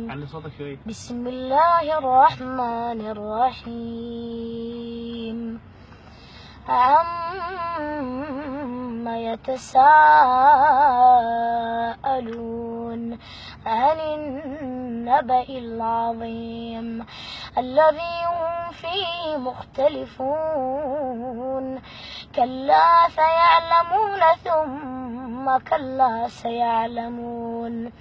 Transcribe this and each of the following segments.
علي صوتك شوية. بسم الله الرحمن الرحيم. عما يتساءلون عن النبأ العظيم الذي هم فيه مختلفون. كلا سيعلمون ثم كلا سيعلمون.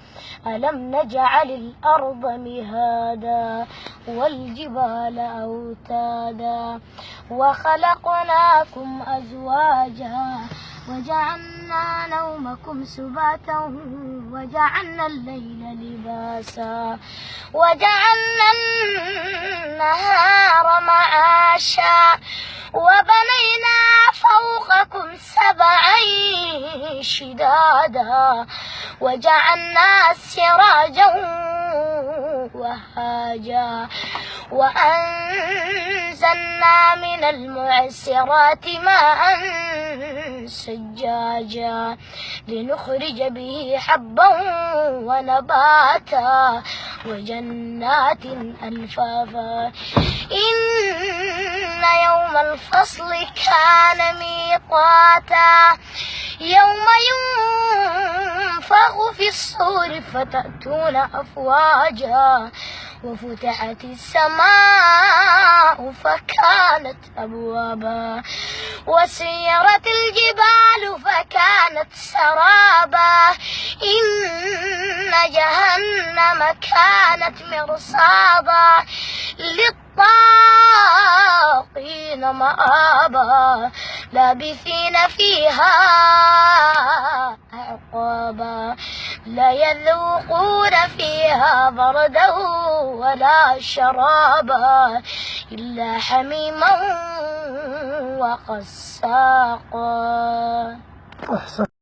ألم نجعل الأرض مهادا والجبال أوتادا وخلقناكم أزواجا وجعلنا نومكم سباتا وجعلنا الليل لباسا وجعلنا النهار معاشا وبنينا فوقكم سبعا شدادا وجعلنا سراجا وهاجا وأنزلنا من المعصرات ماء سجاجا لنخرج به حبا ونباتا وجنات ألفافا. إن يوم الفصل كان ميقاتا يوم ينفخ في الصور فتأتون أفواجا وفتحت السماء فكانت أبوابا وسيرت الجبال فكانت سرابا. إن جهنم كانت مرصادا للطاغين مآبا لابثين فيها أحقابا لا يذوقون فيها بردا ولا شرابا إلا حميما وغساقا.